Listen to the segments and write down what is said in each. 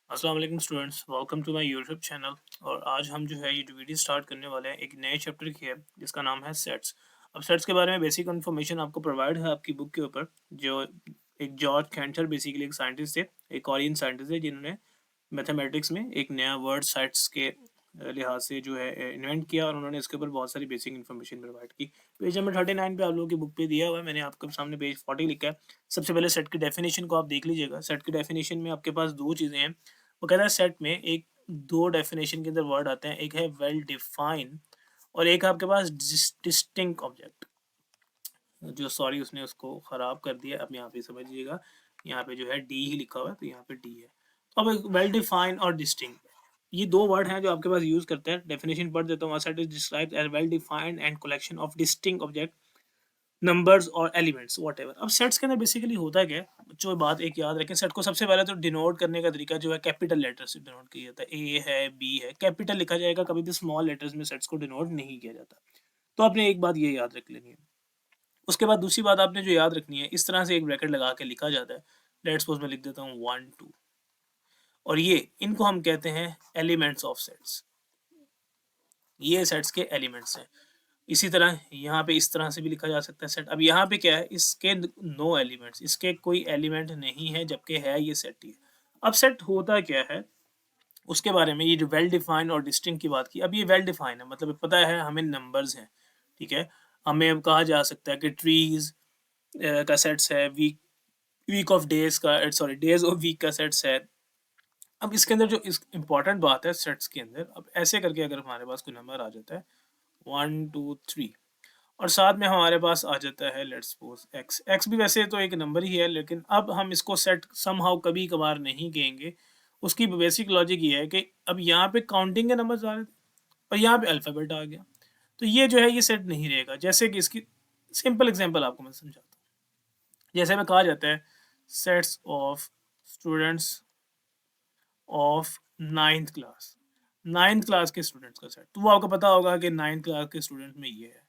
अस्सलाम वालेकुम students, welcome to my YouTube channel. और आज हम जो है ये वीडियो स्टार्ट करने वाले हैं एक नए चैप्टर की है जिसका नाम है सेट्स। अब सेट्स के बारे में बेसिक इन्फॉर्मेशन आपको प्रोवाइड है आपकी बुक के ऊपर। जो एक जॉर्ज कैंटर बेसिकली एक साइंटिस्ट थे, एक कोरियन साइंटिस्ट है जिन्होंने मैथमेटिक्स में एक नया वर्ड सेट्स के लिहाज से जो है इन्वेंट किया और उन्होंने इसके ऊपर बहुत सारी बेसिक इन्फॉर्मेशन प्रोवाइड की। पेज नंबर 39 पे आप लोगों की बुक पे दिया हुआ है, मैंने आपके सामने पेज 40 लिखा है। सबसे पहले सेट की डेफिनेशन को आप देख लीजिएगा। सेट की डेफिनेशन में आपके पास दो चीज़ें हैं। वो कहता है सेट में एक दो डेफिनेशन के अंदर वर्ड आते हैं, एक है वेल डिफाइन और एक है आपके पास डिस्टिंक्ट ऑब्जेक्ट। जो सॉरी उसने उसको खराब कर दिया, अब यहाँ पे समझिएगा। यहाँ पे जो है डी ही लिखा हुआ है तो यहाँ पे डी है। तो अब एक वेल डिफाइन और डिस्टिंक्ट, ये दो वर्ड हैं जो आपके पास यूज करते हैं। डेफिनेशन पढ़ देता हूँ। Set is described as well defined and collection of distinct object, numbers और एलिमेंट्स व्हाटएवर। अब सेट्स के अंदर बेसिकली होता क्या है, बच्चों बात एक याद रखें। सेट को सबसे पहले तो डिनोट करने का तरीका जो है कैपिटल लेटर से डिनोट किया जाता है। ए है, बी है, कैपिटल लिखा जाएगा, कभी भी स्मॉल लेटर्स में सेट्स को डिनोट नहीं किया जाता। तो आपने एक बात ये याद रख लेनी है। उसके बाद दूसरी बात आपने जो याद रखनी है, इस तरह से एक ब्रैकेट लगा के लिखा जाता है। लेट्स सपोज मैं लिख देता हूँ 1 2, और ये इनको हम कहते हैं एलिमेंट्स ऑफ सेट्स। ये सेट्स के एलिमेंट्स हैं। इसी तरह यहाँ पे इस तरह से भी लिखा जा सकता है सेट। अब यहाँ पे क्या है, इसके नो एलिमेंट्स, इसके कोई एलिमेंट नहीं है, जबकि है ये सेट ही है। अब सेट होता क्या है उसके बारे में, ये जो वेल डिफाइन और डिस्टिंक्ट की बात की, अब ये वेल डिफाइन है, मतलब पता है हमें नंबर्स हैं, ठीक है। हमें अब कहा जा सकता है कि ट्रीज का सेट्स है, वीक वीक ऑफ डेज का, सॉरी डेज ऑफ वीक का सेट्स है। अब इसके अंदर जो इस इंपॉर्टेंट बात है सेट्स के अंदर, अब ऐसे करके अगर हमारे पास कोई नंबर आ जाता है 1 2 3 और साथ में हमारे पास आ जाता है लेट्स सपोज एक्स। एक्स भी वैसे तो एक नंबर ही है, लेकिन अब हम इसको सेट समहाउ कभी कभार नहीं कहेंगे। उसकी बेसिक लॉजिक ये है कि अब यहाँ पे काउंटिंग के नंबर आ रहे थे और यहाँ पे अल्फ़ाबेट आ गया, तो ये जो है ये सेट नहीं रहेगा। जैसे कि इसकी सिंपल एग्जांपल आपको मैं समझाता हूँ। जैसे में कहा जाता है sets of students of ninth class, ninth class के स्टूडेंट्स का सेट, तो वो आपको पता होगा कि नाइन्थ क्लास के स्टूडेंट में ये है।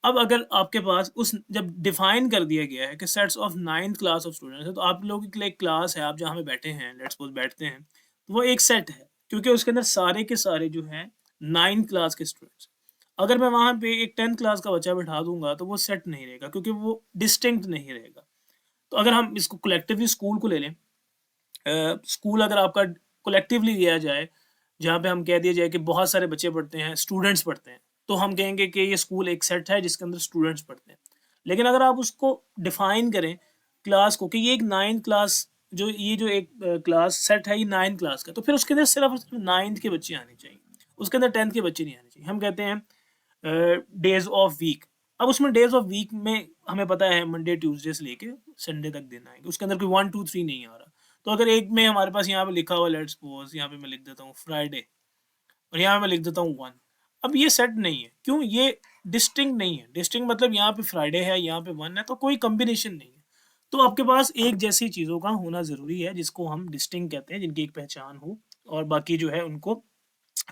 अब अगर आपके पास उस जब डिफाइन कर दिया गया है कि sets of ninth class of students है, तो आप लोगों के लिए एक क्लास है, आप जहाँ पे बैठे हैं, लेट्स सपोज बैठते हैं, तो वो एक सेट है क्योंकि उसके अंदर सारे के सारे जो हैं नाइन्थ क्लास के स्टूडेंट्स। अगर मैं वहाँ पे एक टेंथ क्लास का बच्चा बैठा दूंगा तो वो सेट नहीं रहेगा क्योंकि वो डिस्टिंक्ट नहीं रहेगा। तो अगर हम इसको कलेक्टिवली स्कूल को ले लें, स्कूल अगर आपका कलेक्टिवली लिया जाए, जहाँ पे हम कह दिया जाए कि बहुत सारे बच्चे पढ़ते हैं, स्टूडेंट्स पढ़ते हैं, तो हम कहेंगे कि ये स्कूल एक सेट है जिसके अंदर स्टूडेंट्स पढ़ते हैं। लेकिन अगर आप उसको डिफाइन करें क्लास को कि ये एक नाइन्थ क्लास, जो ये जो एक क्लास सेट है ये नाइन्थ क्लास का, तो फिर उसके अंदर सिर्फ और सिर्फ नाइन्थ के बच्चे आने चाहिए, उसके अंदर टेंथ के बच्चे नहीं आने चाहिए। हम कहते हैं डेज ऑफ वीक। अब उसमें डेज ऑफ वीक में हमें पता है मंडे ट्यूसडे से लेके संडे तक दिन आएंगे, उसके अंदर कोई 1 2 3 नहीं आ रहा। तो अगर एक में हमारे पास यहाँ पे लिखा हुआ लेट्स सपोज, यहाँ पे मैं लिख देता हूँ फ्राइडे और यहाँ पे मैं लिख देता हूँ 1, अब ये सेट नहीं है। क्यों? ये डिस्टिंक्ट नहीं है। डिस्टिंक्ट मतलब यहाँ पे फ्राइडे है, यहाँ पे 1 है, तो कोई कॉम्बिनेशन नहीं है। तो आपके पास एक जैसी चीज़ों का होना ज़रूरी है जिसको हम डिस्टिंक्ट कहते हैं, जिनकी एक पहचान हो और बाकी जो है उनको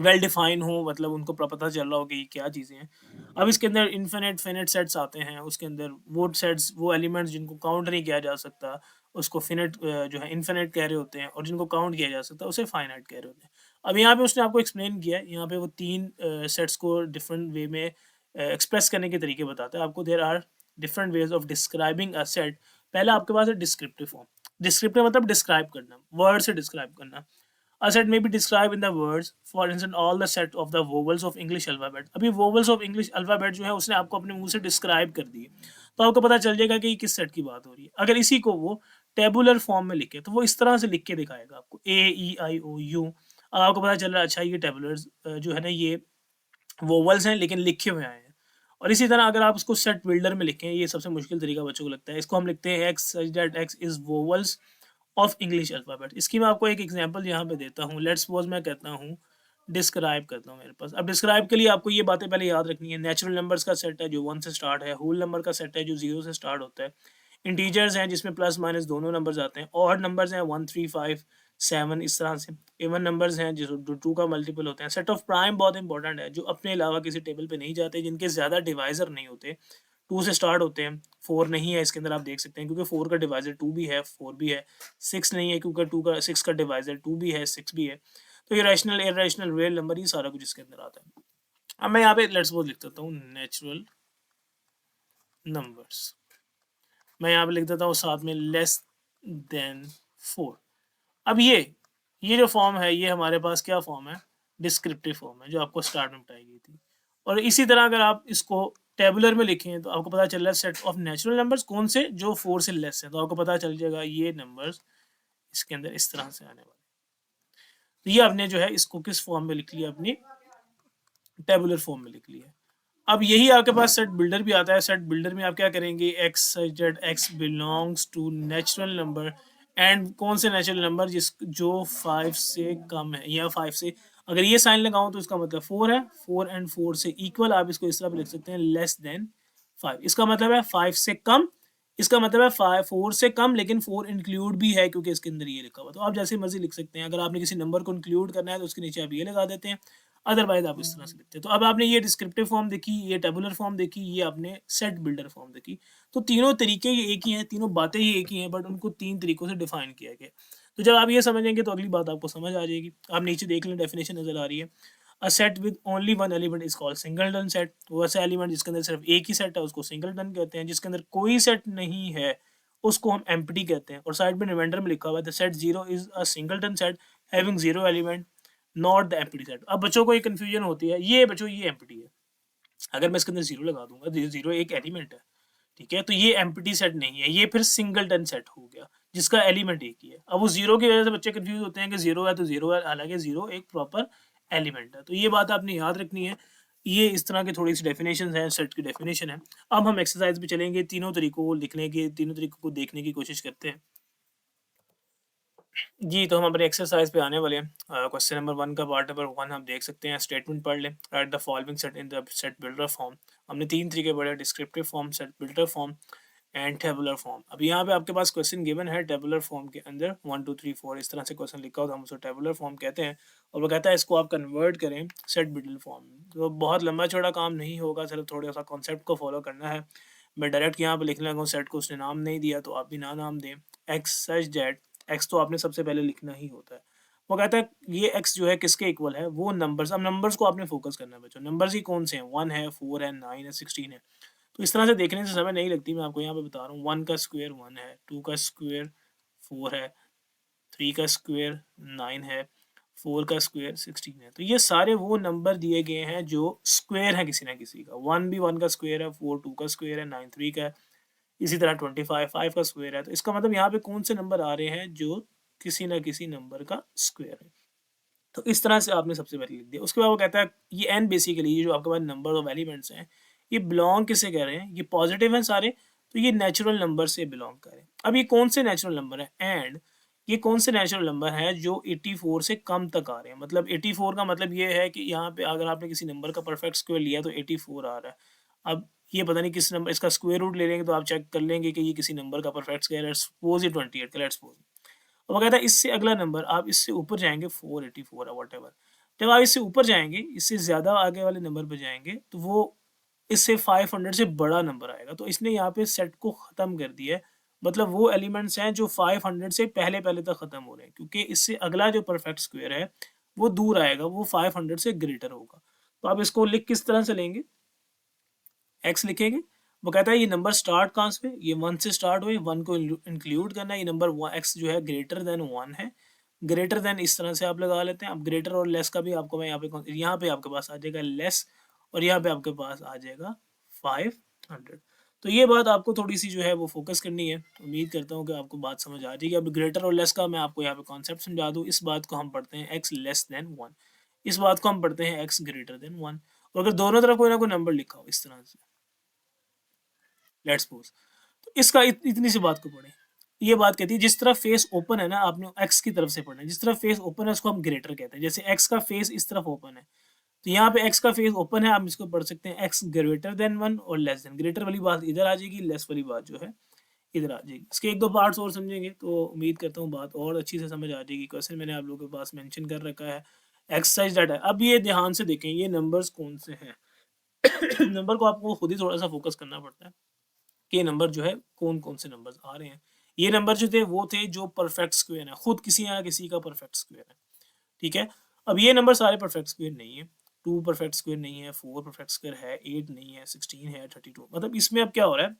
वेल डिफाइन हो, मतलब उनको पता चल रहा हो कि ये क्या चीज़ें हैं। अब इसके अंदर इन्फिनिट फिनिट सेट्स आते हैं, उसके अंदर वो सेट्स, वो एलिमेंट्स जिनको काउंट नहीं किया जा सकता उसको फिनिट जो है इन्फिनिट कह रहे होते हैं, और जिनको काउंट किया जा सकता है उसे फाइनाइट कह रहे होते हैं। अब यहाँ पे उसने आपको एक्सप्लेन किया है, यहाँ पे वो तीन सेट्स को डिफरेंट वे में एक्सप्रेस करने के तरीके बताता है आपको। There are different ways of describing a set. पहला आपके पास है डिस्क्रिप्टिव फॉर्म। डिस्क्रिप्टिव मतलब डिस्क्राइब करना, वर्ड से डिस्क्राइब करना। A set may be described in the words, for instance, all the set of the vowels of English alphabet। अभी vowels of English alphabet जो है उसने आपको अपने मुंह से डिस्क्राइब कर दी है, तो आपको पता चल जाएगा कि ये किस सेट की बात हो रही है। अगर इसी को वो टेबुलर फॉर्म में लिखे तो वो इस तरह से लिख के दिखाएगा आपको A E I O U। अब आपको पता चल रहा है अच्छा ये टेबुलर जो है ना ये वोवल्स हैं लेकिन लिखे हुए आए हैं। और इसी तरह अगर आप उसको सेट बिल्डर में लिखें, ये सबसे मुश्किल तरीका बच्चों को लगता है, इसको हम लिखते हैं x such that x is vowels of English alphabet. इसकी मैं आपको एक एग्जांपल यहाँ पे देता हूँ। लेट्स सपोज मैं कहता हूँ डिस्क्राइब करता हूँ मेरे पास। अब डिस्क्राइब के लिए आपको ये बातें पहले याद रखनी है। नेचुरल नंबर्स का सेट है जो 1 से स्टार्ट है, होल नंबर का सेट है जो 0 से स्टार्ट होता है, इंटीजर्स हैं जिसमें प्लस माइनस दोनों नंबर्स आते हैं, ऑड नंबर्स हैं 1 3 5 7 इस तरह से, इवन नंबर्स हैं जो 2 का मल्टीपल होते हैं। सेट ऑफ प्राइम बहुत इंपॉर्टेंट है, जो अपने अलावा किसी टेबल पे नहीं जाते, जिनके ज़्यादा डिवाइजर नहीं होते। 2 से स्टार्ट होते हैं, 4 नहीं है इसके अंदर, आप देख सकते हैं क्योंकि 4 का डिवाइज़र 2 भी है, 4 भी है। 6 नहीं है क्योंकि 6 का डिवाइज़र 2 भी है, 6 भी है। तो ये रैशनल, इरैशनल, रियल नंबर, ये सारा कुछ इसके अंदर आता है। अब मैं यहाँ पे लेट्स सपोज लिख देता हूँ नेचुरल नंबर्स। मैं यहाँ पे लिख देता हूँ साथ में लेस देन 4। अब ये जो फॉर्म है, ये हमारे पास क्या फॉर्म है? डिस्क्रिप्टिव फॉर्म है, जो आपको स्टार्ट में बताई गई थी। और इसी तरह अगर आप इसको टेबुलर में लिखें तो आपको पता चल रहा है सेट ऑफ नेचुरल नंबर्स कौन से, जो 4 से लेस है, तो आपको पता चल जाएगा ये नंबर्स इसके अंदर इस तरह से आने वाले। तो ये आपने जो है इसको किस फॉर्म में लिख लिया? अपनी टेबुलर फॉर्म में लिख लिया। अब यही आपके पास सेट बिल्डर भी आता है। सेट बिल्डर में आप क्या करेंगे? X Z X belongs to natural number and कौन से नेचुरल नंबर जो 5 से कम है, या 5 से, अगर ये साइन लगाऊं तो इसका मतलब 4 है, 4 एंड 4 से इक्वल, आप इसको इस तरह भी लिख सकते हैं लेस देन 5। इसका मतलब है 5 से कम, इसका मतलब है 4 से कम लेकिन 4 इंक्लूड भी है क्योंकि इसके अंदर ये लिखा हुआ। तो आप जैसे मर्जी लिख सकते हैं। अगर आपने किसी नंबर को इंक्लूड करना है तो उसके नीचे आप ये लगा देते हैं, अदरवाइज आप इस तरह से लिखते हैं। तो अब आपने ये डिस्क्रिप्टिव फॉर्म देखी, ये टेबुलर फॉर्म देखी, ये आपने सेट बिल्डर फॉर्म देखी। तो तीनों तरीके ये एक ही हैं, तीनों बातें ही एक ही हैं, बट उनको 3 तरीकों से डिफाइन किया गया। तो जब आप ये समझेंगे तो अगली बात आपको समझ आ जाएगी। आप नीचे देख लें, डेफिनेशन नजर आ रही है। A set with only one element is called singleton set. वो ऐसा एलिमेंट जिसके अंदर सिर्फ एक ही सेट है उसको सिंगलटन कहते हैं। जिसके अंदर कोई सेट नहीं है उसको हम एम्प्टी कहते हैं। और साइड में रिमाइंडर में लिखा हुआ है the set 0 is a singleton set having 0 element not the empty set. अब बच्चों को एक कंफ्यूजन होती है, ये बच्चों ये एम्प्टी है, अगर मैं इसके अंदर 0 लगा दूंगा, 0 एक एलिमेंट है, ठीक है, तो ये एम्प्टी सेट नहीं है, ये फिर सिंगलटन सेट हो गया जिसका एलिमेंट एक ही है। अब वो 0 की वजह से बच्चे कंफ्यूज होते हैं कि 0 है तो 0 है, हालांकि 0 एक प्रॉपर एलिमेंट है। तो ये बात आपने याद रखनी है। ये इस तरह की थोड़ी सी डेफिनेशन है, सेट की डेफिनेशन है। अब हम एक्सरसाइज पे चलेंगे, तीनों तरीकों को लिखने के, तीनों तरीकों को देखने की कोशिश करते हैं। जी, तो हम अपने एक्सरसाइज पे आने वाले हैं। क्वेश्चन नंबर 1 का पार्ट नंबर 1 हम देख सकते हैं। स्टेटमेंट पढ़ लें। Right the following set in the set builder form. हमने 3 तरीके पढ़े, descriptive form, set builder form and tabular form. अब यहाँ पे आपके पास क्वेश्चन गिवन है टेबुलर फॉर्म के अंदर 1 2 3 4 इस तरह से क्वेश्चन लिखा हो तो हम उसको टेबुलर फॉर्म कहते हैं। और वो कहता है इसको आप कन्वर्ट करें सेट बिल्डर फॉर्म में। तो बहुत लंबा चौड़ा काम नहीं होगा, सिर्फ थोड़ा सा कॉन्सेप्ट को फॉलो करना है। मैं डायरेक्ट यहाँ पे लिखने लगा हूँ, सेट को उसने नाम नहीं दिया तो आप भी ना नाम दें। एक्स सच जेड, एक्स तो आपने सबसे पहले लिखना ही होता है। वो कहता है ये एक्स जो है किसके इक्वल है? वो नंबर्स। अब नंबर्स को आपने फोकस करना है बच्चों। नंबर्स ही कौन से हैं? 1 है, 4 है, 9 है, 16 है। तो इस तरह से देखने से समय नहीं लगती, मैं आपको यहाँ पे बता रहा हूँ। 1 का स्क्वायर 1 है, 2 का स्क्वायर 4 है, 3 का स्क्वायर 9 है, 4 का स्क्वायर 16 है। तो ये सारे वो नंबर दिए गए हैं जो स्क्वायर है किसी ना किसी का। 1 भी 1 का स्क्वायर है, 4 2 का स्क्वायर है, 9 3 का है, इसी तरह 25 5 का स्क्वायर है। तो इसका मतलब यहाँ पे कौन से नंबर आ रहे हैं जो किसी ना किसी नंबर का स्क्वायर है। तो इस तरह से आपने सबसे पहले लिख दिया। उसके बाद वो कहता है ये एन बेसिकली, ये जो आपके पास नंबर ऑफ एलिमेंट्स हैं, ये बिलोंग किससे कह रहे हैं? ये पॉजिटिव हैं सारे, तो ये नेचुरल नंबर से बिलोंग कर रहे हैं। अब ये कौन से नेचुरल नंबर है? एंड ये कौन से नेचुरल नंबर है जो 84 से कम तक आ रहे हैं? मतलब 84 का मतलब ये है कि यहाँ पे अगर आपने किसी नंबर का परफेक्ट स्क्वायर लिया तो 84 आ रहा है। अब ये पता नहीं किस नंबर, इसका स्क्वायर रूट ले लेंगे तो आप चेक कर लेंगे कि ये किसी नंबर का परफेक्ट स्क्वायर है। सपोज ये 28 का, लेट्स सपोज। वो कहता है इससे अगला नंबर, आप इससे ऊपर जाएंगे 484 है वॉट। जब आप इससे ऊपर जाएंगे, इससे ज्यादा आगे वाले नंबर पे जाएंगे तो वो इससे 500 से बड़ा नंबर आएगा। तो इसने यहाँ पे सेट को खत्म कर दिया है। मतलब वो एलिमेंट्स हैं जो 500 से पहले पहले तक खत्म हो रहे हैं, क्योंकि इससे अगला जो परफेक्ट स्क्वायर है वो दूर आएगा, वो 500 से ग्रेटर होगा। तो आप इसको लिख किस तरह से लेंगे? एक्स लिखेंगे। वो कहता है ये नंबर स्टार्ट कहाँ से? ये 1 से स्टार्ट हुए, 1 को इंक्लूड करना है। ये नंबर एक्स जो है ग्रेटर देन 1 है। ग्रेटर देन इस तरह से आप लगा लेते हैं। अब ग्रेटर और लेस का भी आपको मैं यहाँ पे आपके पास आ जाएगा लेस, और यहाँ पे आपके पास आ जाएगा 500। तो ये बात आपको थोड़ी सी जो है वो फोकस करनी है। उम्मीद करता हूँ कि आपको बात समझ आ जाएगी। अब ग्रेटर और लेस का मैं आपको यहाँ पे कॉन्सेप्ट समझा दूँ। इस बात को हम पढ़ते हैं एक्स लेस देन 1, इस बात को हम पढ़ते हैं एक्स ग्रेटर देन 1। और अगर दोनों तरफ कोई ना कोई नंबर लिखा हो इस तरह से, लेट्स सपोज, तो इसका इतनी सी बात को पढ़ें। ये बात कहती है जिस तरफ फेस ओपन है ना, आपने एक्स की तरफ से पढ़ना है। जिस तरफ फेस ओपन है उसको हम ग्रेटर कहते हैं। जैसे एक्स का फेस इस तरफ ओपन है, तो यहाँ पे एक्स का फेस ओपन है, आप इसको पढ़ सकते हैं एक्स ग्रेटर देन 1 और लेस देन। ग्रेटर वाली बात इधर आ जाएगी, लेस वाली बात जो है इधर आ जाएगी। इसके एक दो पार्ट्स और समझेंगे तो उम्मीद करता हूँ बात और अच्छी से समझ आ जाएगी। क्वेश्चन मैंने आप लोगों के पास मेंशन कर रखा है, एक्सरसाइज डाटा। अब ये ध्यान से देखें, ये नंबर्स कौन से हैं? नंबर को आपको खुद ही थोड़ा सा फोकस करना पड़ता है कि नंबर जो है कौन कौन से नंबर आ रहे हैं। ये नंबर जो थे वो थे जो परफेक्ट स्क्वायर है, खुद किसी ना किसी का परफेक्ट स्क्वायर है, ठीक है। अब ये नंबर सारे परफेक्ट स्क्वायर नहीं है, 2 परफेक्ट स्क्वायर नहीं है, 4 परफेक्ट स्क्वायर है, 8 नहीं है, 16 है, 32। मतलब इसमें अब क्या हो रहा है,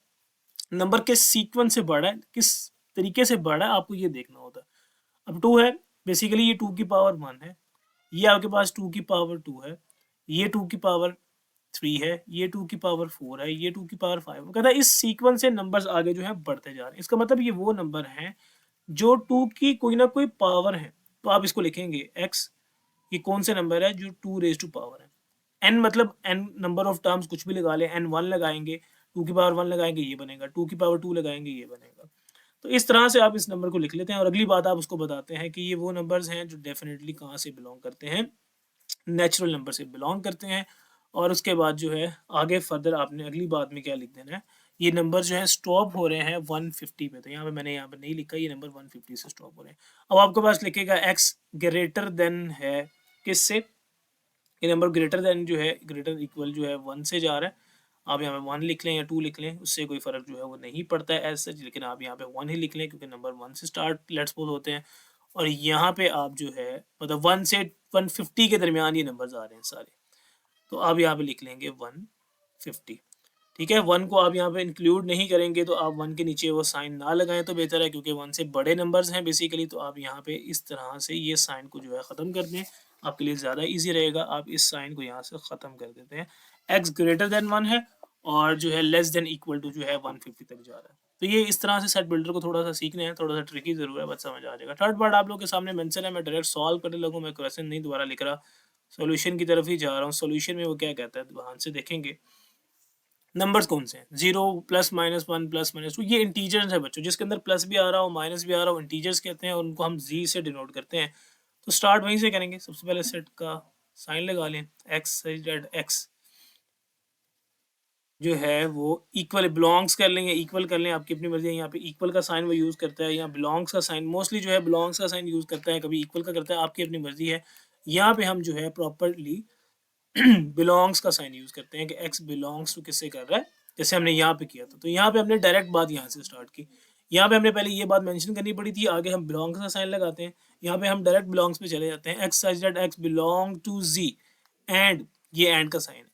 नंबर के सीक्वेंस से बढ़ रहा है, किस तरीके से बढ़ रहा है आपको ये देखना होता है। अब 2 है, बेसिकली ये 2 की पावर 1 है, ये आपके पास 2 की पावर 2 है, ये 2 की पावर 3 है, ये 2 की पावर 4 है, ये 2 की पावर 5। वो कहता है इस सीक्वेंस से नंबर्स आगे जो है बढ़ते जा रहे हैं। इसका मतलब ये वो नंबर हैं जो 2 की कोई ना कोई पावर है। तो आप इसको लिखेंगे x, ये कौन से नंबर है जो 2 रेज टू पावर है। n मतलब n नंबर ऑफ टर्म्स कुछ भी लगा लें, n 1 लगाएंगे, 2 की पावर 1 लगाएंगे ये बनेगा, 2 की पावर 2 लगाएंगे ये बनेगा। तो इस तरह से आप इस नंबर को लिख लेते हैं और अगली बात आप उसको बताते हैं कि ये वो नंबर्स हैं जो डेफिनेटली कहाँ से बिलोंग करते हैं, नेचुरल नंबर से बिलोंग करते हैं। और उसके बाद जो है आगे फर्दर आपने अगली बात में क्या लिख देना है, ये नंबर जो है स्टॉप हो रहे हैं 150 पे। तो यहाँ पे मैंने यहाँ पे नहीं लिखा, ये नंबर 150 से स्टॉप हो रहे हैं। अब आपके पास लिखेगा x ग्रेटर देन है किससे, ये नंबर ग्रेटर देन जो है, ग्रेटर इक्वल जो है 1 से जा रहा है। आप यहाँ पे 1 लिख लें या 2 लिख लें, उससे कोई फ़र्क जो है वो नहीं पड़ता है एज सच, लेकिन आप यहाँ पे 1 ही लिख लें क्योंकि नंबर 1 से स्टार्ट लेट्स सपोज होते हैं। और यहाँ पे आप जो है मतलब 1 से 150 के दरमियान ये नंबर्स आ रहे हैं सारे, तो आप यहाँ पे लिख लेंगे 150, ठीक है। 1 को आप यहाँ पे इंक्लूड नहीं करेंगे तो आप 1 के नीचे वो साइन ना लगाएं तो बेहतर है, क्योंकि 1 से बड़े नंबर्स हैं बेसिकली। तो आप यहाँ पे इस तरह से ये साइन को जो है ख़त्म कर दें, आपके लिए ज़्यादा इजी रहेगा। आप इस साइन को यहाँ से ख़त्म कर देते हैं, x ग्रेटर देन 1 है और जो है लेस देन इक्वल टू जो है 150 तक जा रहा है। तो ये इस तरह से सेट बिल्डर को थोड़ा सा सीखने हैं, थोड़ा सा ट्रिकी जरूर है, बस समझ आ जाएगा। थर्ड पार्ट आप लोग के सामने मेंशन है, मैं डायरेक्ट सॉल्व करने लगूँ, मैं क्वेश्चन नहीं दोबारा लिख रहा, सॉल्यूशन की तरफ ही जा रहा हूँ। सॉल्यूशन में वो क्या कहता है ध्यान से देखेंगे। नंबर्स कौन से हैं, 0 प्लस माइनस 1 प्लस माइनस 2, ये इंटीजर्स है बच्चों, जिसके अंदर प्लस भी आ रहा हो माइनस भी आ रहा हो, इंटीजर्स कहते हैं और उनको हम जी से डिनोट करते हैं। तो स्टार्ट वहीं से करेंगे, सबसे पहले सेट का साइन लगा लें, एक्स जेड एक्स जो है वो इक्वल बिलोंग्स कर लें या इक्वल कर लें, आपकी अपनी मर्जी है। यहाँ पे इक्वल का साइन वो यूज़ करता है, यहाँ बिलोंग्स का साइन मोस्टली जो है बिलोंग्स का साइन यूज़ करता है, कभी इक्वल का करता है, आपकी अपनी मर्जी है। यहाँ पे हम जो है प्रॉपरली बिलोंग्स का साइन यूज़ करते हैं कि x बिलोंग्स टू किससे कर रहा है, जैसे हमने यहाँ पे किया था। तो यहाँ पे हमने डायरेक्ट बात यहाँ से स्टार्ट की, यहाँ पे हमने पहले ये बात मेंशन करनी पड़ी थी, आगे हम बिलोंग्स का साइन लगाते हैं। यहाँ पे हम डायरेक्ट बिलोंग्स पे चले जाते हैं, x such that x belong to z, and ये एंड का साइन है,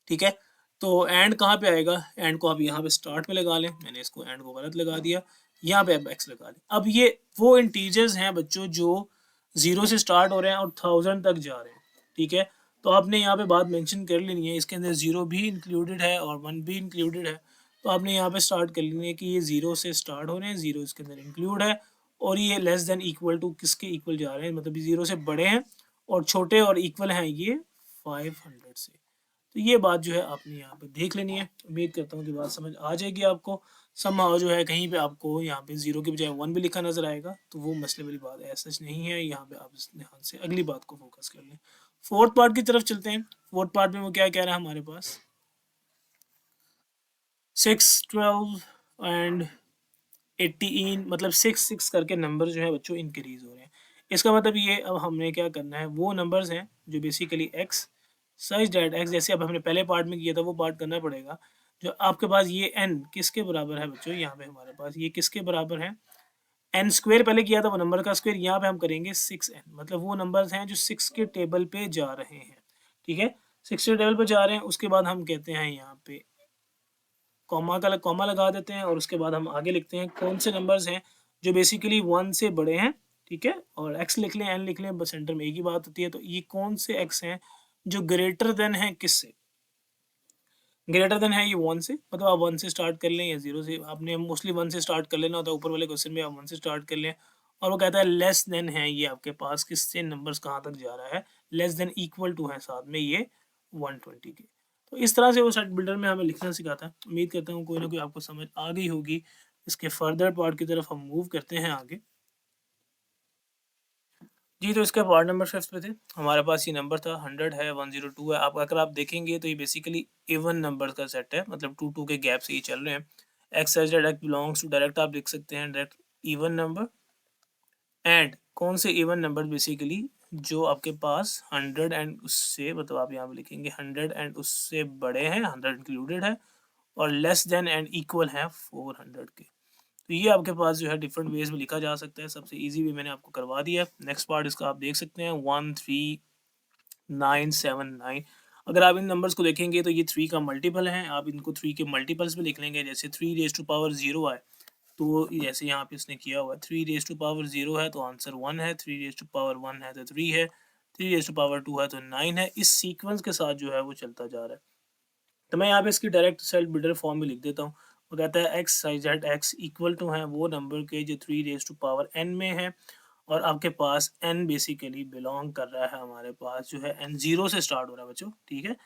ठीक है। तो एंड कहाँ पे आएगा, एंड को आप यहाँ पे स्टार्ट में लगा लें, मैंने इसको एंड को गलत लगा दिया, यहाँ पे आप x लगा लें। अब ये वो इंटीजर्स हैं बच्चों जो 0 से स्टार्ट हो रहे हैं और 1000 तक जा रहे हैं, ठीक है। तो आपने यहाँ पे बात मेंशन कर लेनी है, इसके अंदर 0 भी इंक्लूडेड है और 1 भी इंक्लूडेड है। तो आपने यहाँ पे स्टार्ट कर लेनी है कि ये 0 से स्टार्ट हो रहे हैं, 0 इसके अंदर इंक्लूड है, और ये लेस देन इक्वल टू किसके इक्वल जा रहे हैं, मतलब 0 से बड़े हैं और छोटे और इक्वल हैं ये 500 से। तो ये बात जो है आपने यहाँ पे देख लेनी है। उम्मीद करता हूँ कि बात समझ आ जाएगी आपको। समहाउ जो है कहीं पे आपको यहाँ पे 0 के बजाय 1 भी लिखा नजर आएगा तो वो मसले वाली बात है, सच नहीं है। यहाँ पे आप इस ध्यान से अगली बात को फोकस कर लें। फोर्थ पार्ट की तरफ चलते हैं। फोर्थ पार्ट में वो क्या कह रहा है हमारे पास, 6 12 एंड 18, मतलब 6 करके नंबर जो है बच्चों इंक्रीज हो रहे हैं। इसका मतलब ये अब हमने क्या करना है, वो नंबर्स हैं जो बेसिकली x सच डेट x, जैसे अब हमने पहले पार्ट में किया था वो पार्ट करना पड़ेगा। जो आपके पास ये n किसके बराबर है बच्चों, यहाँ पे हमारे पास ये किसके बराबर है, n स्क्वायर पहले किया था वो नंबर का स्क्वायर, यहाँ पे हम करेंगे 6n, मतलब वो नंबर्स हैं जो 6 के टेबल पे जा रहे हैं, ठीक है। 6 के टेबल पे जा रहे हैं, उसके बाद हम कहते हैं यहाँ पे कॉमा लगा देते हैं और उसके बाद हम आगे लिखते हैं कौन से नंबर्स हैं जो बेसिकली 1 से बड़े हैं, ठीक है। और x लिख लें, n लिख लें, बस सेंटर में एक ही बात होती है। तो ये कौन से x हैं जो ग्रेटर देन है किससे, ग्रेटर देन है ये 1 से, मतलब आप 1 से स्टार्ट कर लें या 0 से, आपने मोस्टली 1 से स्टार्ट कर लेना होता है, ऊपर वाले क्वेश्चन में आप 1 से स्टार्ट कर लें। और वो कहता है लेस देन है ये आपके पास किससे, नंबर्स कहाँ तक जा रहा है, लेस देन इक्वल टू है साथ में ये 120 के। तो इस तरह से वो सेट बिल्डर में हमें लिखना सिखाता है। उम्मीद करता हूँ कोई ना कोई आपको समझ आ गई होगी। इसके फर्दर पार्ट की तरफ हम मूव करते हैं आगे। जी, तो इसके पार्ट नंबर 5 पे थे हमारे पास, ये नंबर था 100 है, 102 है। आप अगर आप देखेंगे तो ये बेसिकली इवन नंबर का सेट है, मतलब 2 के गैप से ये चल रहे हैं। X as direct belongs to, direct आप लिख सकते हैं डायरेक्ट इवन नंबर, एंड कौन से इवन नंबर बेसिकली जो आपके पास 100 एंड उससे, मतलब आप यहाँ पे लिखेंगे 100 एंड उससे बड़े हैं, 100 इंक्लूडेड है, और लेस देन एंड इक्वल है 400 के। तो ये आपके पास जो है डिफरेंट वेज में लिखा जा सकता है। सबसे इजी वे मैंने आपको करवा दिया। नेक्स्ट पार्ट इसका आप देख सकते हैं 13979। अगर आप इन नंबर्स को देखेंगे तो ये 3 का मल्टीपल है। आप इनको 3 के मल्टीपल्स में लिख लेंगे। जैसे 3 रेज़ टू पावर 0 आए, तो जैसे यहाँ पे इसने किया हुआ है 3 रेज़ टू पावर 0 है तो आंसर 1 है, 3 रेज़ टू पावर 1 है तो 3 है, 3 रेज़ टू पावर 2 है तो 9 है। इस सीक्वेंस के साथ जो है वो चलता जा रहा है। तो मैं यहाँ पे इसकी डायरेक्ट सेल्फ बिल्डर फॉर्म में लिख देता हूँ। वो कहता है एक्स साई जेड एक्स इक्वल टू है वो नंबर के जो 3 रेज़ टू पावर n में है, और आपके पास n बेसिकली बिलोंग कर रहा है, हमारे पास जो है n 0 से स्टार्ट हो रहा है बच्चों, ठीक है।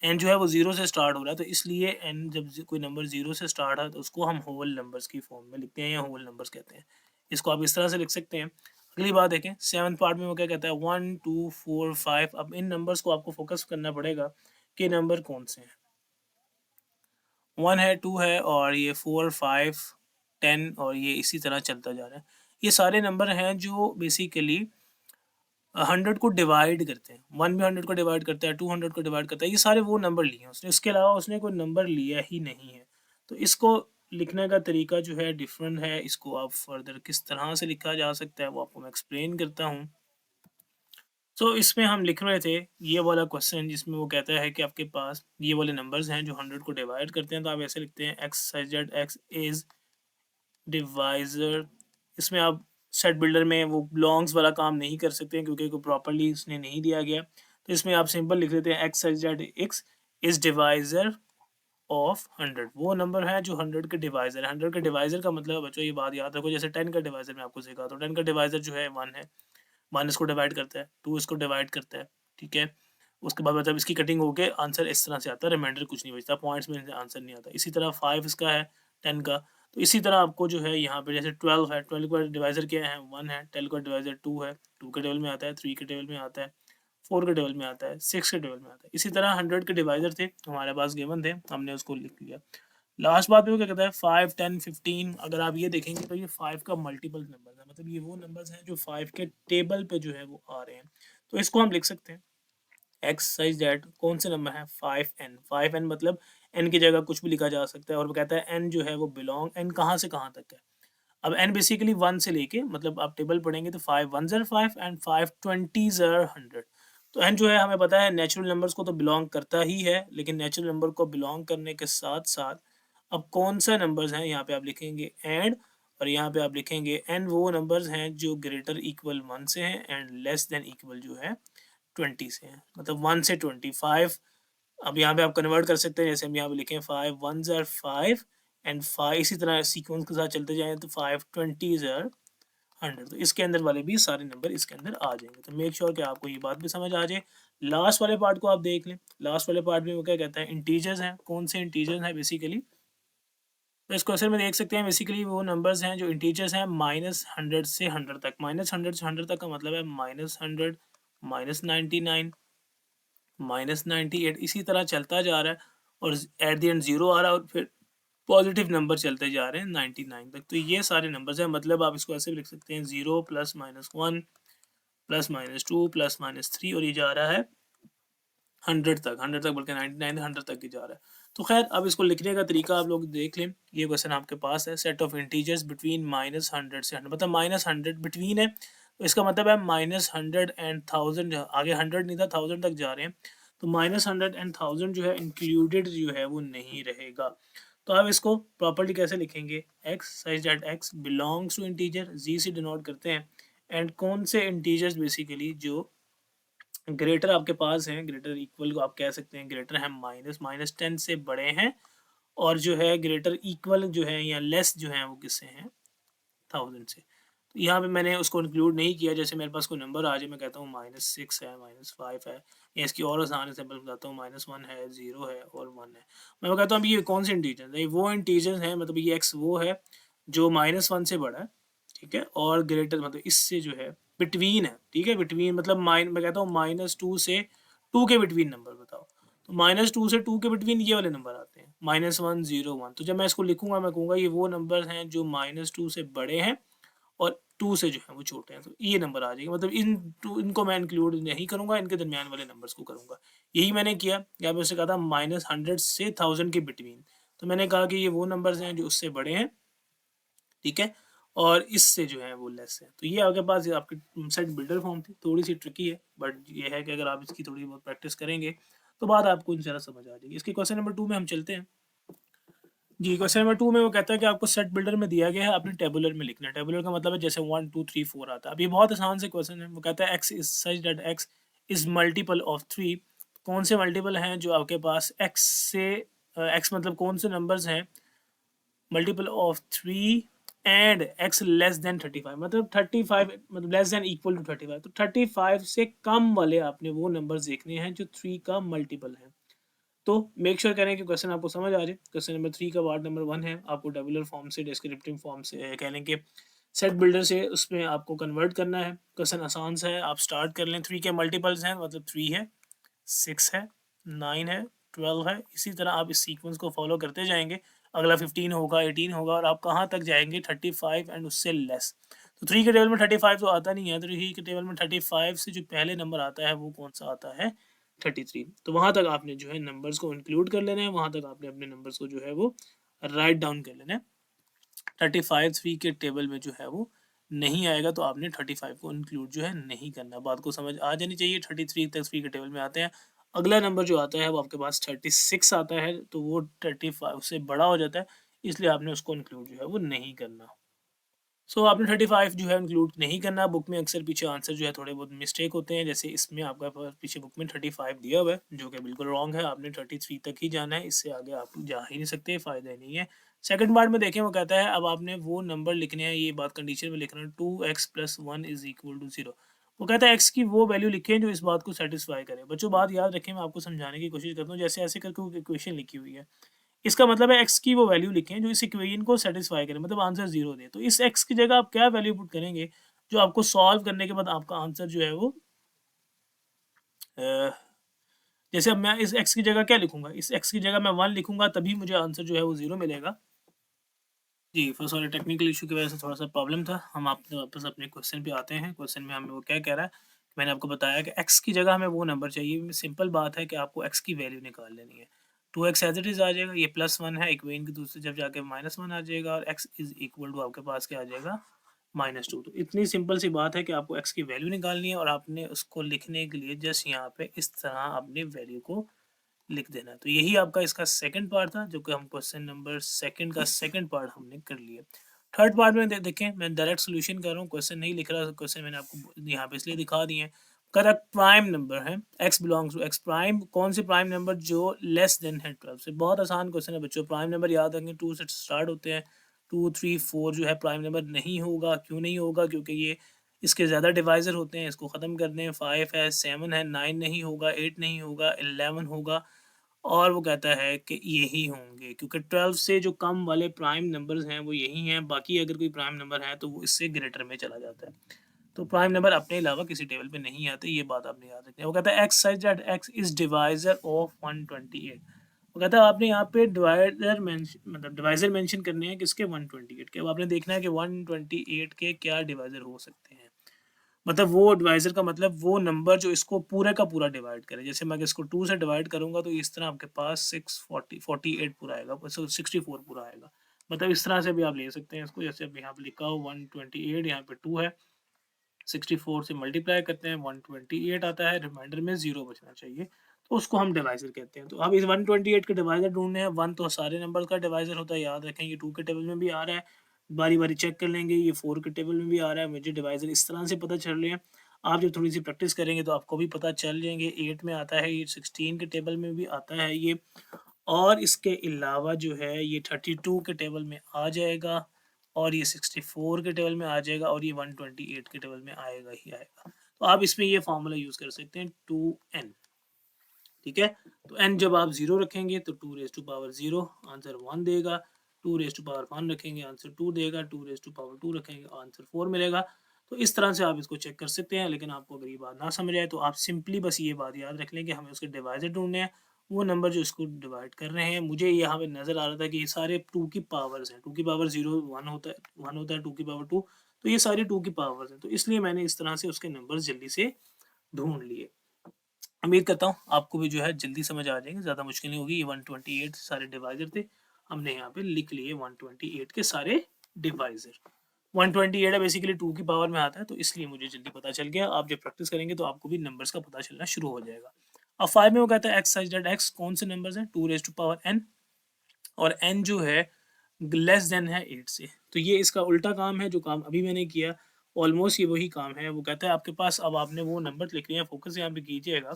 n जो है वो 0 से स्टार्ट हो रहा है, तो इसलिए n जब कोई नंबर 0 से स्टार्ट है तो उसको हम होल नंबर्स की फॉर्म में लिखते हैं या होल नंबर्स कहते हैं। इसको आप इस तरह से लिख सकते हैं। अगली बात देखें 7th पार्ट में वो क्या कहता है 1 2 4 5। अब इन नंबर्स को आपको फोकस करना पड़ेगा कि नंबर कौन से हैं। 1 है, 2 है, और ये 4 5 10, और ये इसी तरह चलता जा रहा है। ये सारे नंबर हैं जो बेसिकली 100 को डिवाइड करते हैं। 1 भी 100 को डिवाइड करता है, 200 को डिवाइड करता है। ये सारे वो नंबर लिए हैं उसने, इसके अलावा उसने कोई नंबर लिया ही नहीं है। तो इसको लिखने का तरीका जो है डिफरेंट है। इसको आप फर्दर किस तरह से लिखा जा सकता है वो आपको मैं एक्सप्लेन करता हूँ। तो इसमें हम लिख रहे थे ये वाला क्वेश्चन जिसमें वो कहता है कि आपके पास ये वाले नंबर्स हैं जो 100 को डिवाइड करते हैं। तो आप ऐसे लिखते हैं x Z x is divisor. इसमें आप सेट बिल्डर में वो बिलोंग्स वाला काम नहीं कर सकते हैं क्योंकि को प्रॉपर्ली इसने नहीं दिया गया। तो इसमें आप सिंपल लिख देते हैं x Z x is divisor of 100। वो नंबर है जो 100 के डिवाइजर है। 100 के डिवाइजर का मतलब बच्चों ये बात याद रखो, जैसे 10 का डिवाइजर मैं आपको सिखा, तो 10 का डिवाइजर जो है 1 है। 1 इसको डिवाइड करता है, 2 इसको डिवाइड करता है, ठीक है। उसके बाद मतलब इसकी कटिंग होके आंसर इस तरह से आता है, रिमाइंडर कुछ नहीं बचता, पॉइंट्स में आंसर नहीं आता। इसी तरह 5 इसका है 10 का। तो इसी तरह आपको जो है यहाँ पे जैसे 12 है, 12 का डिवाइजर क्या है 1 है, 12 का डिवाइजर 2 है, 2 के टेबल में आता है, 3 के टेबल में आता है, 4 के टेबल में आता है, 6 के टेबल में आता है। इसी तरह 100 के डिवाइजर थे हमारे पास गिवन थे, हमने उसको लिख लिया। लास्ट बात में वो क्या कहता है 5 10 15। अगर आप ये देखेंगे तो ये 5 का मल्टीपल नंबर है, मतलब ये वो नंबर्स हैं जो 5 के टेबल पे जो है वो आ रहे हैं। तो इसको हम लिख सकते हैं एक्स साइज दैट कौन से नंबर है 5n। 5n मतलब n की जगह कुछ भी लिखा जा सकता है, और वो कहता है n जो है वो बिलोंग n कहाँ से कहाँ तक है। अब n बेसिकली 1 से लेके, मतलब आप टेबल पढ़ेंगे तो 5 1 ज़र 5 एंड 5 20 ज़र 100। तो n जो है हमें पता है नेचुरल नंबर्स को तो बिलोंग करता ही है, लेकिन नेचुरल नंबर को बिलोंग करने के साथ साथ अब कौन सा नंबर्स हैं यहाँ पे आप लिखेंगे एंड, और यहाँ पे आप लिखेंगे n वो नंबर्स हैं जो ग्रेटर इक्वल 1 से हैं एंड लेस देन इक्वल जो है 20 से हैं, मतलब 1 से 25। अब यहाँ पे आप कन्वर्ट कर सकते हैं, जैसे हम यहाँ पे लिखें 5 1 ज़र 5 एंड 5, इसी तरह सीक्वेंस के साथ चलते जाएं तो 5 20 ज़र 100। तो इसके अंदर वाले भी सारे नंबर इसके अंदर आ जाएंगे। तो मेक श्योर कि आपको ये बात भी समझ आ जाए। लास्ट वाले पार्ट को आप देख लें। लास्ट वाले पार्ट में वो क्या कहता है इंटीजर्स हैं। कौन से इंटीजर्स हैं बेसिकली, तो इस क्वेश्चन में देख सकते हैं बेसिकली वो नंबर्स हैं जो इंटीजर्स हैं -100 से 100 तक। -100 से 100 तक का मतलब है -100 -99 -98, इसी तरह चलता जा रहा है, और एट द एंड 0 आ रहा है, और फिर पॉजिटिव नंबर चलते जा रहे हैं 99 तक। तो ये सारे नंबर्स हैं, मतलब आप इसको ऐसे भी लिख सकते हैं 0 +-1 +-2 +-3, और ये जा रहा है 100 तक बल्कि 99 100 तक ही जा रहा है। तो खैर अब इसको लिखने का तरीका आप लोग देख लें। ये क्वेश्चन आपके पास है सेट ऑफ इंटीजर्स बिटवीन -100 से 100, मतलब -100 बिटवीन है, तो इसका मतलब है -100 एंड 1000, आगे 100 नहीं था 1000 तक जा रहे हैं, तो -100 एंड 1000 जो है इंक्लूडेड जो है वो नहीं रहेगा। तो आप इसको प्रॉपर्ली कैसे लिखेंगे x such that x belongs to integer, Z से डिनोट करते हैं, एंड कौन से इंटीजर्स बेसिकली जो ग्रेटर आपके पास हैं, ग्रेटर इक्वल को आप कह सकते हैं ग्रेटर है -10 से बड़े हैं, और जो है ग्रेटर इक्वल जो है या लेस जो है वो किससे हैं 1000 से। तो यहाँ पे मैंने उसको इंक्लूड नहीं किया। जैसे मेरे पास कोई नंबर आ जाए, मैं कहता हूँ -6 है -5 है, या इसकी और आसान एग्जांपल बताता हूँ -1 है 0 है और 1 है। मैं कहता हूँ ये कौन से इंटीजर है, वो इंटीजर हैं, मतलब ये x वो है जो -1 से बड़ा है, ठीक है, और ग्रेटर मतलब इससे जो है बिटवीन है, ठीक है, बिटवीन मतलब मैं कहता हूँ -2 से 2 के बिटवीन नंबर बताओ। तो -2 से 2 के बिटवीन ये वाले नंबर आते हैं -1 0 1। तो जब मैं इसको लिखूंगा मैं कहूँगा ये वो नंबर हैं जो -2 से बड़े हैं और 2 से जो है वो छोटे हैं, तो ये नंबर आ जाएगा। मतलब इनको मैं इंक्लूड नहीं करूँगा, इनके दरमियान वाले नंबर्स को करूँगा। यही मैंने किया। या मैं उससे कहा था -100 से 1000 के बिटवीन, तो मैंने कहा कि ये वो नंबर्स हैं जो उससे बड़े हैं, ठीक है, और इससे जो है वो लेस है। तो ये आपके पास आपकी सेट बिल्डर फॉर्म थी, थोड़ी सी ट्रिकी है, बट ये है कि अगर आप इसकी थोड़ी बहुत प्रैक्टिस करेंगे तो बात आपको इंशाल्लाह समझ आ जाएगी। इसके क्वेश्चन नंबर 2 में हम चलते हैं। जी, क्वेश्चन नंबर 2 में वो कहता है कि आपको सेट बिल्डर में दिया गया है, आपने टेबुलर में लिखना है। टेबुलर का मतलब है जैसे 1 2 3 4 आता है। अब ये बहुत आसान से क्वेश्चन है। वो कहता है x is such that x is multiple of 3। कौन से मल्टीपल हैं जो आपके पास x से x मतलब कौन से नंबर्स हैं multiple of 3 and x less than 35, मतलब 35 मतलब लेस देन इक्वल टू 35। तो 35 से कम वाले आपने वो नंबर्स देखने हैं जो 3 का मल्टीपल है। तो मेक श्योर करें कि क्वेश्चन आपको समझ आ जाए। क्वेश्चन नंबर 3 का पार्ट नंबर 1 है, आपको टेबुलर फॉर्म से डिस्क्रिप्टिव फॉर्म से कह लें कि सेट बिल्डर से उसमें आपको कन्वर्ट करना है। क्वेश्चन आसान सा है, आप स्टार्ट कर लें। 3 के मल्टीपल्स हैं, मतलब 3 है, 6 है, 9 है, 12 है। इसी तरह आप इस सीक्वेंस को फॉलो करते जाएंगे। अगला 15 होगा, 18 होगा, और आप कहाँ तक जाएंगे 35 एंड उससे लेस। तो 3 के टेबल में 35 तो आता नहीं है, तो 3 के टेबल में 35 से जो पहले नंबर आता है वो कौन सा आता है 33। तो वहां तक आपने जो है नंबर्स को इंक्लूड कर लेना है, वहां तक आपने अपने नंबर्स को जो है वो राइट डाउन कर लेना है। 35 3 के टेबल में जो है वो नहीं आएगा, तो आपने 35 को इंक्लूड जो है नहीं करना। बात को समझ आ जानी चाहिए। 33 तक 3 के टेबल में आते हैं। अगला नंबर जो आता है वो आपके पास 36 आता है, तो वो 35 से बड़ा हो जाता है, इसलिए आपने उसको इंक्लूड जो है वो नहीं करना। आपने 35 जो है इंक्लूड नहीं करना। बुक में अक्सर पीछे आंसर जो है थोड़े बहुत मिस्टेक होते हैं, जैसे इसमें आपका पीछे बुक में 35 दिया हुआ है, जो कि बिल्कुल रॉन्ग है। आपने 33 तक ही जाना है, इससे आगे आप जा ही नहीं सकते, फ़ायदा ही नहीं है। सेकंड पार्ट में देखें, वो कहता है अब आपने वो नंबर लिखने हैं, ये बात कंडीशन में लिखना है 2x + 1 इज इक्वल टू 0। वो कहता है x की वो वैल्यू लिखें जो इस बात को सेटिस्फाई करे। बच्चों बात याद रखें, मैं आपको समझाने की कोशिश करता हूँ। जैसे ऐसे करके इक्वेशन लिखी हुई है, इसका मतलब है x की वो वैल्यू लिखें जो इस इक्वेशन को सेटिस्फाई करे, मतलब आंसर 0 दे। तो इस x की जगह आप क्या वैल्यू पुट करेंगे जो आपको सॉल्व करने के बाद आपका आंसर जो है वो जैसे अब मैं इस x की जगह क्या लिखूंगा, इस x की जगह मैं 1 लिखूंगा, तभी मुझे आंसर जो है वो 0 मिलेगा। जी, फर्स्ट सॉरी, टेक्निकल इशू की वजह से थोड़ा सा प्रॉब्लम था। हम आप वापस अपने क्वेश्चन पे आते हैं। क्वेश्चन में हमें वो क्या कह रहा है, मैंने आपको बताया कि x की जगह हमें वो नंबर चाहिए। सिंपल बात है कि आपको x की वैल्यू निकाल लेनी है। 2x एज इट इज़ आ जाएगा, ये +1 है, इक्वेशन की दूसरी जब जाके -1 आ जाएगा, और x इज इक्वल टू आपके पास क्या आ जाएगा -2। तो इतनी सिंपल सी बात है कि आपको x की वैल्यू निकालनी है, और आपने उसको लिखने के लिए जस्ट यहाँ पे इस तरह अपनी वैल्यू को लिख देना। तो यही आपका इसका सेकंड पार्ट था, जो कि हम क्वेश्चन नंबर सेकंड का सेकंड पार्ट हमने कर लिया। थर्ड पार्ट में देखें, मैं डायरेक्ट सोल्यूशन कर रहा हूँ, क्वेश्चन नहीं लिख रहा। क्वेश्चन मैंने आपको यहाँ पे इसलिए दिखा दिए हैं। करेक्ट प्राइम नंबर है x belongs to x prime. कौन से प्राइम नंबर जो लेस देन है 12 से। बहुत आसान क्वेश्चन है बच्चों। प्राइम नंबर याद रखें 2 से स्टार्ट होते हैं। 2 3 4 जो है प्राइम नंबर नहीं होगा। क्यों नहीं होगा? क्योंकि ये इसके ज़्यादा डिवाइजर होते हैं, इसको ख़त्म कर दें। 5 है, 7 है, 9 नहीं होगा, 8 नहीं होगा, 11 होगा, और वो कहता है कि यही होंगे, क्योंकि 12 से जो कम वाले प्राइम नंबर्स हैं वो यही हैं। बाकी अगर कोई प्राइम नंबर है तो वो इससे ग्रेटर में चला जाता है। तो प्राइम नंबर अपने अलावा किसी टेबल पे नहीं आते, ये बात आपने याद रखनी है। वो कहता है X such that x is divisor of 128। वो कहता है आपने यहाँ पे डिवाइजर मतलब डिवाइजर मेंशन करने हैं किसके 128 के। अब आपने देखना है कि 128 के क्या डिवाइजर हो सकते हैं। मतलब वो डिवाइजर का मतलब वो नंबर जो इसको पूरे का पूरा डिवाइड करे। जैसे मैं इसको 2 से डिवाइड करूंगा तो इस तरह आपके पास 648 पूरा आएगा, 64 पूरा आएगा। मतलब इस तरह से भी आप ले सकते हैं इसको। जैसे अब यहाँ पे लिखा हो 128, यहाँ पे 2 है, 64 से मल्टीप्लाई करते हैं 128 आता है, रिमाइंडर में 0 बचना चाहिए, तो उसको हम डिवाइजर कहते हैं। तो अब इस 128 के डिवाइजर ढूंढने हैं। 1 तो सारे नंबर का डिवाइजर होता है, याद रखें। ये 2 के टेबल में भी आ रहा है, बारी बारी चेक कर लेंगे। ये 4 के टेबल में भी आ रहा है। मुझे डिवाइजर इस तरह से पता चल रहे हैं। आप जब थोड़ी सी प्रैक्टिस करेंगे तो आपको भी पता चल जाएंगे। 8 में आता है, ये 16 के टेबल में भी आता है ये, और इसके अलावा जो है ये 32 के टेबल में आ जाएगा, और ये 64 के टेबल में आ जाएगा, और ये 128 के टेबल में आएगा ही आएगा। तो आप इसमें ये फार्मूला यूज कर सकते हैं 2n, ठीक है। तो n जब आप 0 रखेंगे तो 2⁻0 आंसर 1 देगा। 2⁻1 रखेंगे आंसर 2 देगा। 2⁻2 रखेंगे आंसर 4 मिलेगा। तो इस तरह से आप इसको चेक कर सकते हैं। लेकिन आपको अगर ये बात ना समझ आए तो आप सिंपली बस ये बात याद रख लें कि हमें उसके डिवाइजर ढूंढने हैं, वो नंबर जो इसको डिवाइड कर रहे हैं। मुझे यहाँ पे नज़र आ रहा था कि ये सारे 2 की पावर्स हैं। 2 की पावर 0 1 होता है, 1 होता है, 2 की पावर 2 तो ये सारी 2 की पावर्स हैं, तो इसलिए मैंने इस तरह से उसके नंबर्स जल्दी से ढूँढ लिए। उम्मीद करता हूँ आपको भी जो है जल्दी समझ आ जाएँगे, ज़्यादा मुश्किल नहीं होगी। ये 128 सारे डिवाइज़र थे, हमने यहाँ पे लिख लिए 128 के सारे डिवाइज़र। 128 है बेसिकली 2 की पावर में आता है, तो इसलिए मुझे जल्दी पता चल गया। आप जब प्रैक्टिस करेंगे तो आपको भी नंबर्स का पता चलना शुरू हो जाएगा। अब 5 में वो कहता है एक्स सच दैट एक्स कौन से नंबर्स हैं 2 रेज़ टू पावर n, और n जो है लेस देन है 8 से। तो ये इसका उल्टा काम है जो काम अभी मैंने किया, ऑलमोस्ट ये वही काम है। वो कहता है आपके पास अब आपने वो नंबर्स लिख लिए हैं, फोकस यहाँ पे कीजिएगा।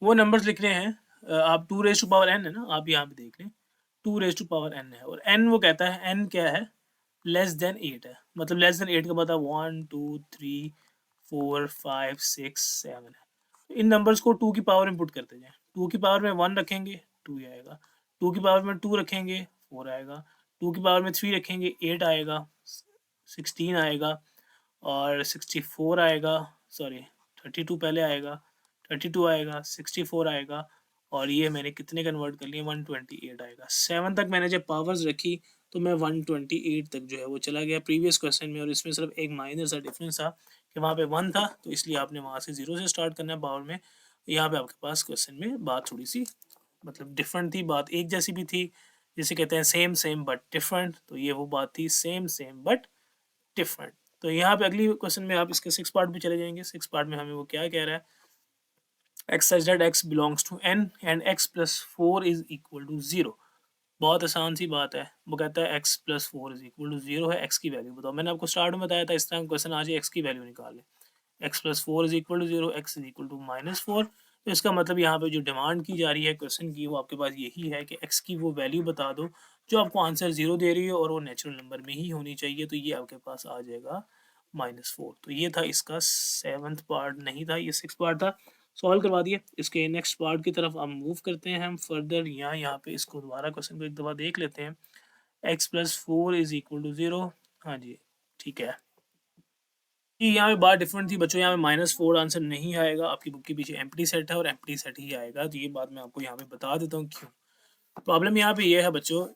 वो नंबर्स लिख रहे हैं आप 2 रेज़ टू पावर n है ना, आप यहाँ पे देख लें 2 रेज़ टू पावर n है, और n वो कहता है n क्या है, लेस देन 8 है। मतलब लेस देन 8 का मतलब 1 2 3 4 5 6 7 है। इन नंबर्स को 2 की पावर में पुट करते जाएं। 2 की पावर में 1 रखेंगे 2 ही आएगा, 2 की पावर में 2 रखेंगे 4 आएगा, 2 की पावर में 3 रखेंगे 8 आएगा, 16 आएगा, और 64 आएगा, सॉरी 32 पहले आएगा, 32 आएगा, 64 आएगा, और ये मैंने कितने कन्वर्ट कर लिए 128 आएगा। 7 तक मैंने जब पावर्स रखी तो मैं 128 तक जो है वो चला गया प्रीवियस क्वेश्चन में, और इसमें सिर्फ एक माइनर सा डिफरेंस था कि वहाँ पे 1 था, तो इसलिए आपने वहाँ से 0 से स्टार्ट करना है पावर में। यहाँ पे आपके पास क्वेश्चन में बात थोड़ी सी मतलब डिफरेंट थी, बात एक जैसी भी थी, जिसे कहते हैं सेम सेम बट डिफरेंट, तो ये वो बात थी सेम सेम बट डिफरेंट। तो यहाँ पे अगली क्वेश्चन में आप इसके 6 पार्ट पे चले जाएंगे। 6 पार्ट में हमें वो क्या कह रहा है, x such that x belongs to n and x plus 4 is equal to 0। बहुत आसान सी बात है। वो कहता है x plus 4 is equal to 0 है, x की वैल्यू बताओ। मैंने आपको स्टार्ट में बताया था इस तरह क्वेश्चन आ जाए x की वैल्यू निकाल लें। x plus 4 is equal to 0, x is equal to -4। तो इसका मतलब यहाँ पे जो डिमांड की जा रही है क्वेश्चन की वो आपके पास यही है कि x की वो वैल्यू बता दो जो आपको आंसर 0 दे रही है, और वो नेचुरल नंबर में ही होनी चाहिए। तो ये आपके पास आ जाएगा -4। तो ये था इसका 7th पार्ट, नहीं था ये 6 पार्ट था। सॉल्व करवा दिया। इसके नेक्स्ट पार्ट की तरफ हम मूव करते हैं हम फर्दर। यहाँ पे इसको दोबारा क्वेश्चन को एक दफ़ा देख लेते हैं। x plus 4 is equal to 0। हाँ जी ठीक है। ये यहाँ पे बात डिफरेंट थी बच्चों, यहाँ पे -4 आंसर नहीं आएगा। आपकी बुक के पीछे एम्प्टी सेट है और एम्प्टी सेट ही आएगा। तो ये बात मैं आपको यहाँ पे बता देता हूँ क्यों। प्रॉब्लम यहाँ पे ये है बच्चों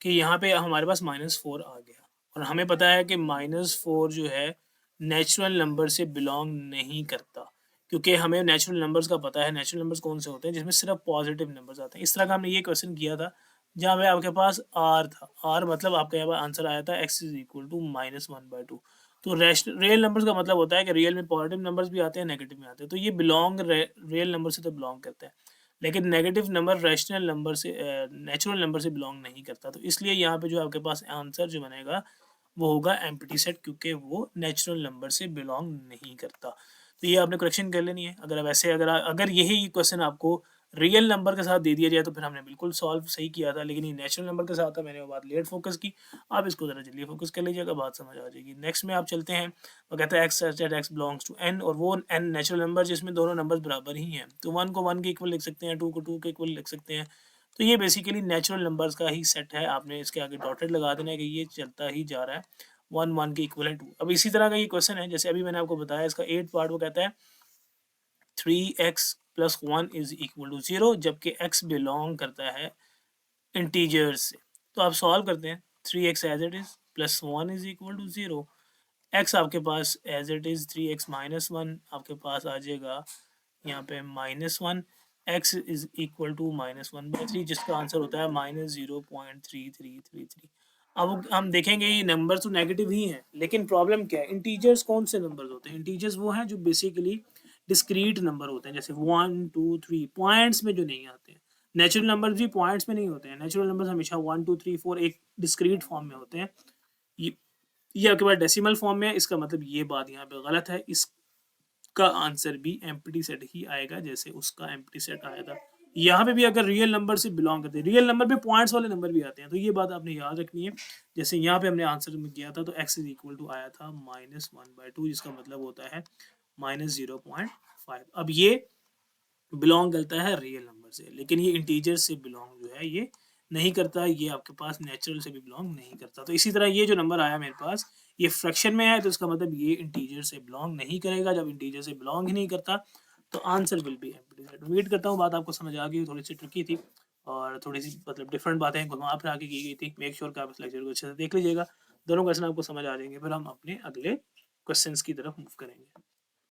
कि यहाँ पे हमारे पास -4 आ गया, और हमें पता है कि -4 जो है नेचुरल नंबर से बिलोंग नहीं करता, क्योंकि हमें नेचुरल नंबर्स का पता है। नेचुरल नंबर्स कौन से होते हैं जिसमें सिर्फ पॉजिटिव नंबर्स आते हैं। इस तरह का हमने ये क्वेश्चन किया था जहाँ पे आपके पास r था। r मतलब आपका यहाँ पर आंसर आया था x इज इक्वल टू -1/2। तो रियल नंबर्स का मतलब होता है कि रियल में पॉजिटिव नंबर्स भी आते हैं नेगेटिव में आते हैं। तो ये बिलोंग रियल नंबर से तो बिलोंग करता है, लेकिन नेगेटिव नंबर रैशनल नंबर से नेचुरल नंबर से बिलोंग नहीं करता। तो इसलिए यहाँ पे जो आपके पास आंसर जो बनेगा वो होगा एम्प्टी सेट, क्योंकि वो नेचुरल नंबर से बिलोंग नहीं करता। तो ये आपने करेक्शन कर लेनी है। अगर वैसे अगर यही क्वेश्चन आपको रियल नंबर के साथ दे दिया जाए तो फिर हमने बिल्कुल सॉल्व सही किया था, लेकिन ये नेचुरल नंबर के साथ था, मैंने वो बात लेट फोकस की। आप इसको ज़रा जल्दी फोकस कर लीजिएगा, बात समझ आ जाएगी। नेक्स्ट में आप चलते हैं। वो कहता है X such that x belongs to N, और वो एन नेचुरल नंबर जिसमें दोनों नंबर बराबर ही हैं। तो 1 को 1 के इक्वल लिख सकते हैं, 2 को 2 के इक्वल लिख सकते हैं। तो ये बेसिकली नेचुरल नंबर्स का ही सेट है। आपने इसके आगे डॉटेड लगा देना है कि ये चलता ही जा रहा है 1 1 के इक्वल है 2। अब इसी तरह का ये क्वेश्चन है जैसे अभी मैंने आपको बताया। इसका 8 पार्ट वो कहता है 3x plus 1 is equal to 0, जबकि x बिलोंग करता है इंटीजर्स से। तो आप सॉल्व करते हैं। 3x as it is plus 1 is equal to 0। x आपके पास as it is 3x minus 1 आपके पास आ जाएगा यहाँ पे -1। x इज इक्वल टू -1/3, जिसका आंसर होता है -0.3333। अब हम देखेंगे ये नंबर तो नेगेटिव ही हैं, लेकिन प्रॉब्लम क्या है, इंटीजर्स कौन से नंबर्स होते हैं। इंटीजर्स वो हैं जो बेसिकली डिस्क्रीट नंबर होते हैं, जैसे 1 2 3 पॉइंट्स में जो नहीं आते हैं। नेचुरल नंबर भी पॉइंट्स में नहीं होते हैं। नेचुरल नंबर्स हमेशा 1 2 3 4 एक डिस्क्रीट फॉर्म में होते हैं। ये आपके पास डेसिमल फॉर्म में है। इसका मतलब ये बात यहाँ पे गलत है। इसका आंसर भी एम्प्टी सेट ही आएगा जैसे उसका एम्प्टी सेट आया था। यहाँ पे भी अगर रियल नंबर से बिलोंग करते हैं, रियल नंबर पे पॉइंट्स वाले नंबर भी आते हैं, तो ये बात आपने याद रखनी है। जैसे यहाँ पे हमने आंसर में किया था तो x इज इक्वल टू आया था -1/2, जिसका मतलब होता है -0.5। अब ये बिलोंग करता है रियल नंबर से, लेकिन ये इंटीजर से बिलोंग जो है ये नहीं करता। ये आपके पास नेचुरल से भी बिलोंग नहीं करता। तो इसी तरह ये जो नंबर आया मेरे पास ये फ्रैक्शन में है, तो इसका मतलब ये इंटीजर से बिलोंग नहीं करेगा। जब इंटीजर से बिलोंग ही नहीं करता तो answer will be empty set. उम्मीद करता हूँ बात आपको समझ आ गई। थोड़ी सी ट्रिकी थी और थोड़ी सी मतलब डिफरेंट बातें घुमा फिरा के की गई थी। मेक श्योर कि आप इस लेक्चर को अच्छे से देख लीजिएगा। दोनों क्वेश्चन आपको समझ आ जाएंगे। फिर हम अपने अगले क्वेश्चंस की तरफ मूव करेंगे।